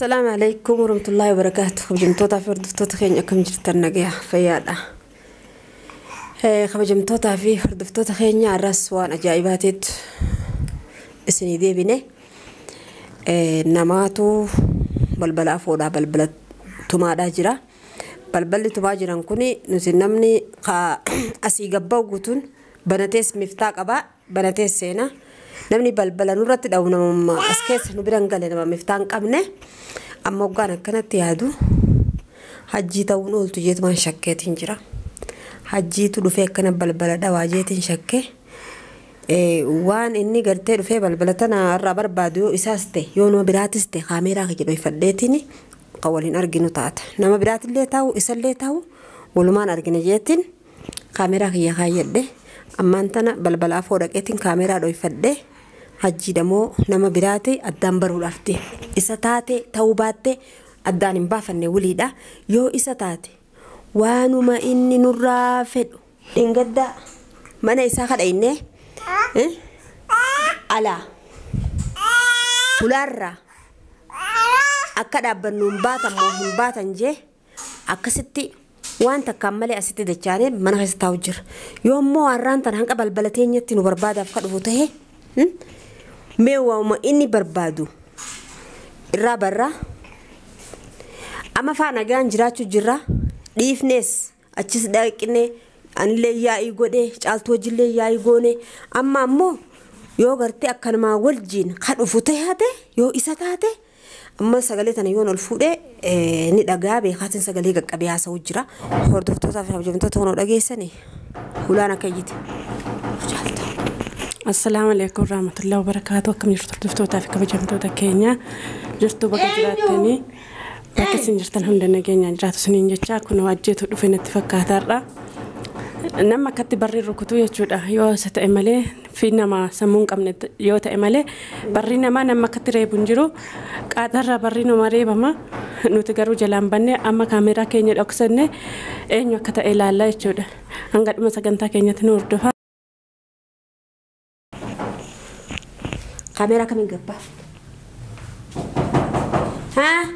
السلام عليكم ورحمة الله وبركاته. خبجمتوتا في ردفتوتا خينيا كم جرتن نجيا فيادا. خبجمتوتا في ردفتوتا خينيا الرأس وان أجايباتت السنة دي بني نماتو بلبلا فودا بلبلا تمادا جرا بلبل تباجران كوني نسنمني قا أسيقباو قطن بناتيس مفتاق أبا بناتيس سينا نمني بلبلا نورت أو نم أسكيس نبرنقل نما مفتاق أبنه أما وقانا كانت يادو حجي تاونول تجيت ما شكيت هنجرا حجي تلوفي كان بلبلا دواجيت شكي وان إني قرتي لوفي بلبلتنا الرابر بادو إساستي يونو براتستي خاميرا كجبي فديتني قوالين أرجنو تات نما برات اللي تاو إسال اللي تاو ولمان أرجن جيتين خاميرا كي خايدة أما أنتنا بلبلا فورك إتين خاميرا دوي فدي حجي دمو نما براتي أدام برولفتي إساتاتي توباتي أدان بافن وليدا يو إساتاتي وانو ما إني نرافد إنجدا mana isa kada inne ala ularra akada bannun batan mo hin batan je akasitti wanta kammale asitti da chane mana has tawjir yommo arrantan hanqa balbalatenyatti nu barbada afka dhufuta mewa ma inni barbadu irra barra ama fa nagaan jiraachu jirra dhiifnes achis dhaqine anle yaai gode caalto jille yaai gone amma ammo yo garti akkanma waljin khadu futayate yo isataate amma sagale tan yoon ulfude ni dhagaa be khatin sagale gaqqabiya sawjira hordoftoota fi hajjamtoota hono dhageessani hulana kayiti السلام عليكم ورحمة الله وبركاته. كم جرت دفتوتا في كبجمتوتا كينيا جرتو بقدراتني بكسين جرتن هم لنا كينيا جراتو سنين جتشا كنا واجيتو دفين اتفاقات الرا نما كتبرر ركوتو يجودا يو ستأمله في نما سمون كمن يو تأمله برينا ما نما كتري بنجرو قادر برينا مريبا ما نتجرو جلام بني أما كاميرا كينيا أكسرني إنه كتا إلى الله يجودا أنقد مسكنتا كينيا تنور دفع kamera kami gapa ha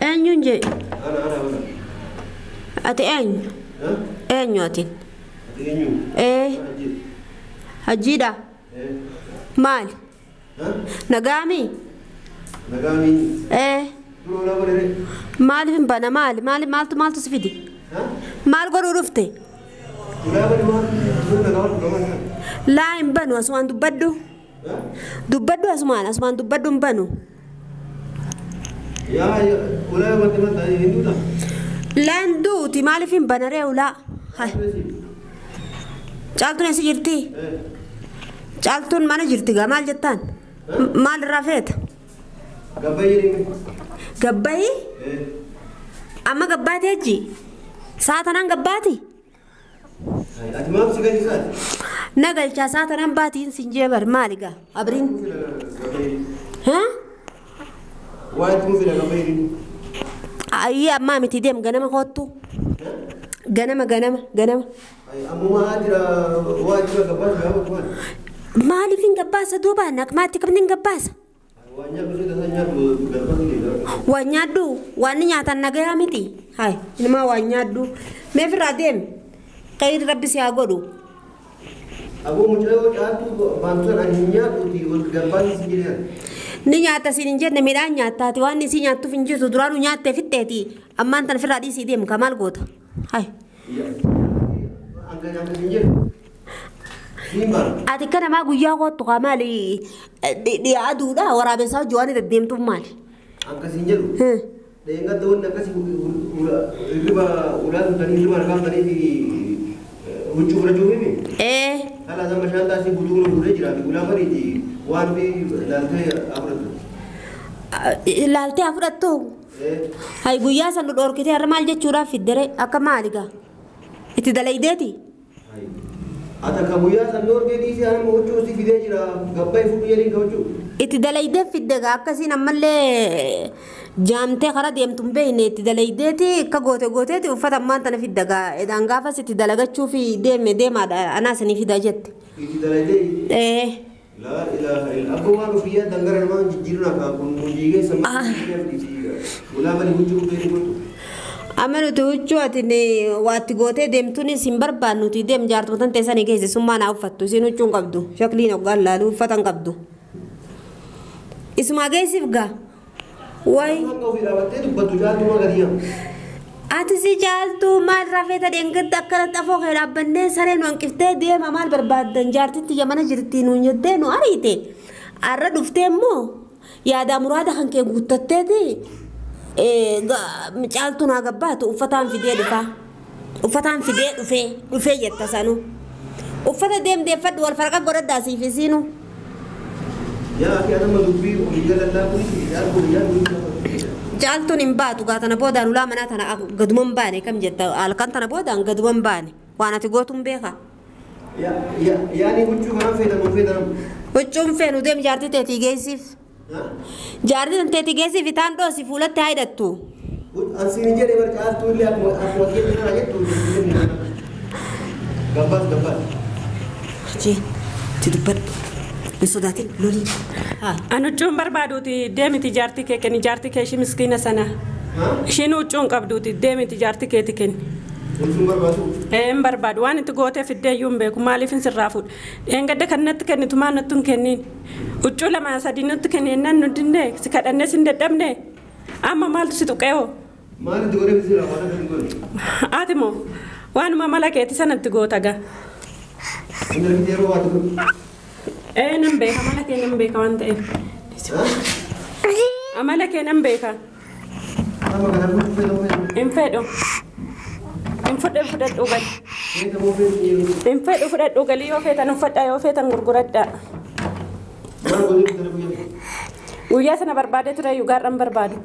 enyu nje ati enyu ati hajida مال نجامي مال فين بنا مال تسفيدي مال قرو رفتي لا إن بنو أسمان دبدو أسمان دبدو بنو يا ولا ما هندو لا هندو تي مال فين بنا ريولا هاي جالتو نسي جرتي جالتون mana jirti gamal jettan mal rafet gabbai amma gabbate ji satanan gabbati atmam sigani sat nagalcha satanan batin sinjebar maliga abrin ha wait mu fila gabbai ayya amma miti dem ganama khottu ganama ay amma adira wajira gabbai gabbai kwan مالي فين قباسة دوبانك ما تكملين قباسة وانيادو وانياتا نغيا ميتي هاي انما وانيادو ما في راديم خير ربي سياغودو ابو مجرو جاتو بانسون انيادو تي والقباسة سيجيريا نياتا سينجر نميرا نياتا تي واني سي نياتو فينجي درانو نياتا فيتتي اما انت في رادي سيديم كمال غوت هاي ati kana ma guyya ko to kamali di adu da wara ben sa jwani da dem to mali anka sinjelu de nga don na kasi riba ulan tani riba rakam tani di huju raju mi ala da mashanda si buduru dure jira di ulan mari di wan bi lalte afrat to hay guyya san do dor kiti armal je chura fidere akamaliga iti dalaideti Ata kamuya sanor ke di si ana mocho si video jira gabbai futu yeri kauchu itti dalaydee fiddegaa akkasiin ammallee jaamtee karaa deemtuun beekne itti dalaydeeti akka gooteeti uffata ammaan tana fiddegaa edaan gaafas itti dalagachuu fi deemaadha anaa sanii fidaa jette. Itti dalaydee. La ilaha illa aku waru biya dangara ma jijirna ka kun mujige sama wala bani hujju be ni goto amanu tu hujju atini watti gote demtuni simbar banuti dem jartu tan tesani geese summa na ufattu sinu chung qabdu shakli no gallalu fatan qabdu isma geesif ga way ati si jaltu mal rafeta dengat akkana tafo khera banne sare no ankifte deema mal barbaadan jaartitti jamana jirti nu nyedde no arite arra dufte mo yaada murada hanke guttatteti jaltu na gabbatu ufatan fide dufe yetta sanu ufata dem de fad wal farqa goradda si fisinu ya akhi ana madubbi ulijala la kuli ya ya jaltuun hin baatu gaatana boodaan ulaa manaa tana gaduman baane kam jetta halkan tana boodaan gaduman baane waan ati gootuun beeka. Yaani huccuu kana feedamu. Huccuun feenu deem jaartii teetii geessiif. Jaartii teetii geessiif itaan dhoosi fuulatti haa hidhattu. Ansiin jedhee bar caaltuu illee akkuma kennu jettu. Gabbas. Ti dubbadhu. Nisodaatiin lolii. Anu cuun barbaaduuti deemiti jaartii kee kenni jaartii kee ishii miskiina sana. Ishiin huccuun qabduuti deemiti jaartii keeti kenni. Huccuun barbaadu? Hin barbaadu waan itti gootee fiddee iyyuu hin beeku maaliif hin sirraa fuudhu. Dheengadda kan natti kennitu maan natti hin kenniin. Huccuu lama sadii natti kenniin nu dinnee si kadhannee si hin dadhabnee. Amma maaltu si tuqee hoo? Maal itti godhee si waan akka hin godhe? Ati moo waanuma mala keeti sanatti goota gaa. Inni argitee yeroo waa tuqu? Nan beeka amala kee nan beeka waan ta'eef. Amala kee nan beeka. Hin fedhu. Hin fudhadhu gali. Hin fedhu fudhadhu gali yoo feetan uffadhaa yoo feetan gurguradhaa. Guyyaa sana barbaadee ture iyyuu gaarran barbaadu.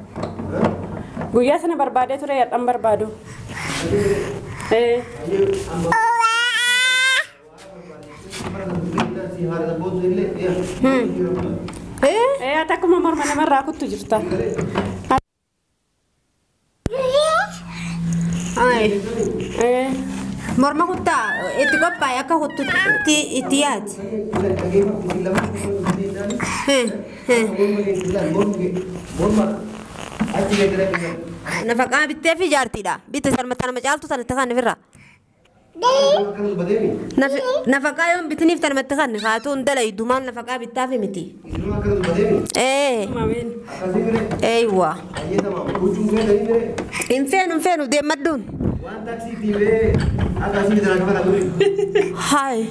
Guyyaa sana barbaadee ture yadhan barbaadu. Ati akkuma morma namarraa kuttu jirta. Morma kuttaa itti qophaa'e akka kuttutti itti yaati. Nafaqaa bittee fi jaartiidha. Bitte salmataa nama caaltu sana itti kan ofirraa. Nafaqaa yoon bitiniif tanumatti kan kaatuun dalaydu maal nafaqaa bittaa fi miti. Eeywa. Hin feenu deemadduun. Hayi.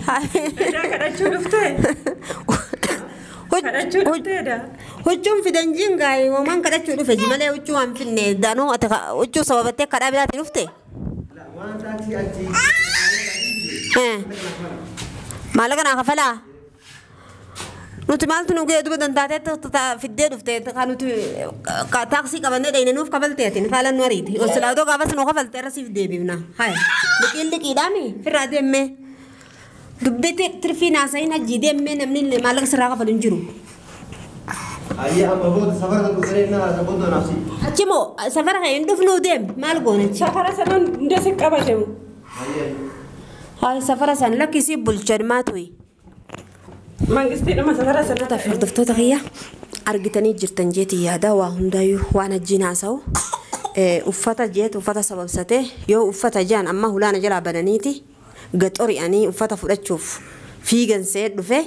Kadhachuu dhuftee? Huccuun fidan jingaay homaan kadhachuu dhufe malee huccuu waan finne danuu huccuu sababattee kadhaa biraatti dhufte. Maallaqa naa kafalaa? Nuti maaltu nu gahee duba dandaatee fiddee dhufte kan nuti taaksii qabannee dhayne nuuf kafalteetiin faalan nu ariiti. Osolaatoo gaafas nu kafalte irra siif deebifna. Hayi liqiidhaami firraa deemmee dubbitti tirfii naasayin hajjii deemmee namni maallaqa sirraa kafalu hin jiru. Ayya amma booda safara kan dhufanii naa booda naafsi. Achimoo safara kan hin dhufnuu deem maal goone? Safara sanaan hundee si qabatemu. Hayi safara san lakkisii bulchan maatuyi. Mangistiidhuma safara sanaa. Hordoftoota kiyya argitanii jirtan jeeti yaada waa hundaayyuu waan ajjiin haasa'u. Uffata jeet uffata sababsatee yoo uffata jaan amma hulaana jalaa bananiiti gaxori'anii uffata fudhachuuf fiigan see dhufe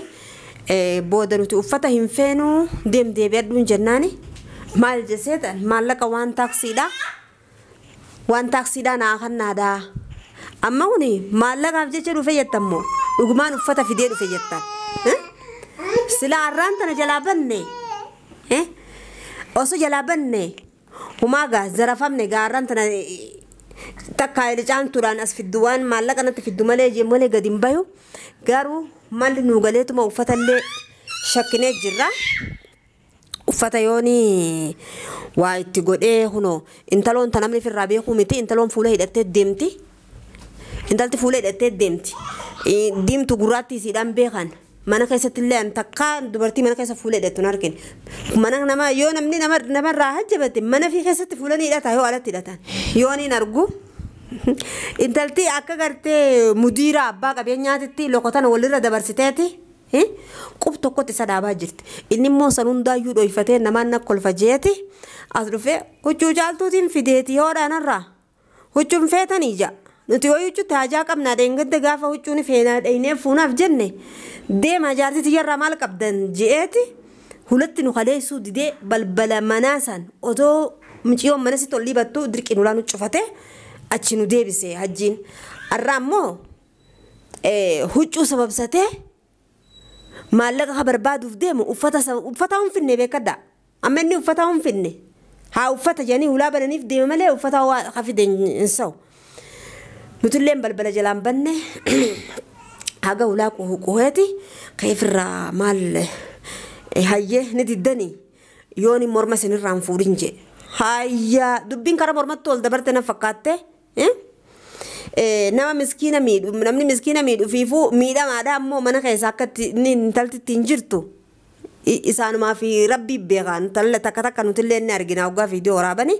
booda nuti uffata hin feenu deebi'adhuun jennaani maal jeseetan maallaqa waan taaksiidhaa naa kannaadhaa. Amma kuni maallaqaaf jecha dhufe jettammoo dhugumaan uffata fidee dhufe jettan. Sila arraan tana jalaa banne osoo jalaa banne humaagaa zarafamne gaarraan tana takkaa ilcaantuudhaan as fiddu waan maallaqa natti fiddu malee gadi hin bayu garuu malli nuu galeetuma uffatallee shakkinee jirra. Uffata yooni waa itti godhee kunoo intaloon ta namni firraa beekuu miti intaloon fuula hidhattee deemti. Intalti fuula hidhattee deemti. Diimtu gurraatti isiidhaan beekan mana keessatti illee an takka dubartii mana keessa fuulee dheettu hin argine mana nama yoo namni namarraa hajjabate mana fi keessatti fuulanii hidhata yoo alatti hidhatan yoo niin argu intalti akka gartee mudiira abbaa qabeenyaatitti lokotan walirra dabarsiteeti qub tokkotti isa dhaabaa jirti inni immoo san hundaayyuu dhoyfatee namaan akka kolfajeeti as dhufee huccuu caaltuutiin fideeti yoodhaanarraa huccuun feetanii ija nuti yoo huccuu taajaa qabnaa dheengadda gaafa huccuun feenaa dheenee fuunaaf jenne deema jaartiti yarraa maal qabdan je'eeti hulatti nu kaleessuu didee balbala manaasan otoo miciyoon mana si tolli battu dirqiin ulaan cufate achi nu deebise hajjiin arraa immoo huccuu sababsatee maallaqa ka barbaaduuf deemu uffata hin finne beekadha amma inni uffata hin finne haa uffata jedhanii hulaa bananiif deema malee uffata ka fide hin sa'u nutilleen balbala jalaan banne haga hulaa quheeti keefirraa maal hayyee ni diddanii yooni morma isinirraan fuudhin jee hayyaa dubbiin karaa mormatti ol dabarte na fakkaatte nama miskiina miidhu namni miskiina miidhu fiifuu miidhamaadha ammoo mana keessa akka inni intalti ittiin jirtu isaanumaa fi rabbii beekaan takka nutillee ni argina hoggaa viidiyoo waraabani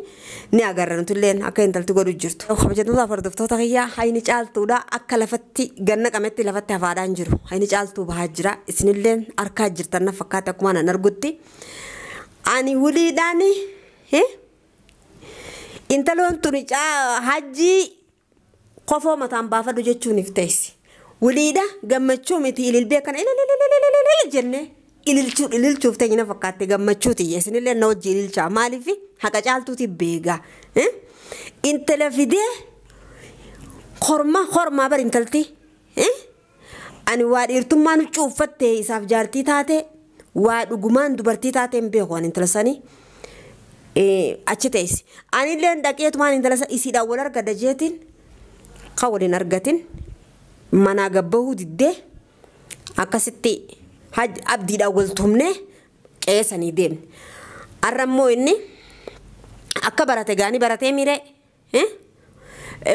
ni agarra nutillee akka intalti godhu jirtu. Kabajamtoota hordoftoota kiyyaa hayni caaltuudha akka lafatti ganna qametti lafatti hafaadhaan jiru hayni caaltuu bahaa jira isinillee harkaa jirtan na fakkaate akkuma nan argutti ani wuliidhaan intaloon tuni hajjii kofoo mataan baafadhu jechuun ifteessi wuliidha gammachuu miti ililbee kana jenne ililchuuf ta'ina fakkaatte gammachuuti isinillee na hojii ililchaa maaliif haqa caaltuuti beegaa intala fidee hormaa bar intalti ani waa dhiirtummaan huccuu uffatte isaaf jaartii taate waa dhugumaan dubartii taate hin beeku ani intala sanii achi teessi anillee dhaqeetumaan intala isiidhaan wal argadha jeetiin ka waliin argatin manaa gabbahuu diddee akkasitti abdiidhaan wal tumne qeessanii deemne arrammoo inni akka barate gaanii baratee mire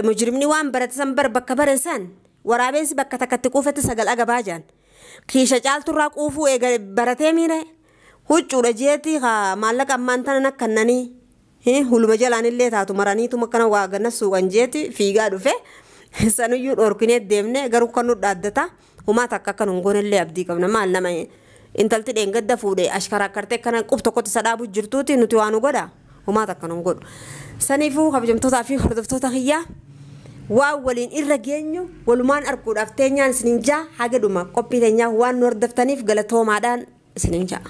mujrimni waan barate san bakka bare san waraabessi bakka takkatti quufatti sagal agabaa jaan kiisha caalturraa quufuu eega baratee mire huccuudha jeeti maallaqa ammaan tana nakkannanii huluma jalaan illee taatu maraniituma kana waa ganna suuqan jeeti fiigaa dhufe sanuyyuu dhorkinee deemne garuu kan nu dhaaddata humaa takka akka nun goonellee abdii qabna maal nama intalti dheengadda fuudhee ashkaraa kartee kana qub tokkotti isa dhaabuu jirtuuti nuti waan nu godha humaa takka nun godhu saniifuu kabajamtootaa fi hordoftoota kiyyaa waan waliin irra geenyu walumaan arguudhaaf teenyaan isinin jaa haga dhuma qophii teenyaa waan nu hordoftaniif galatoomaadhaan isinin jaa.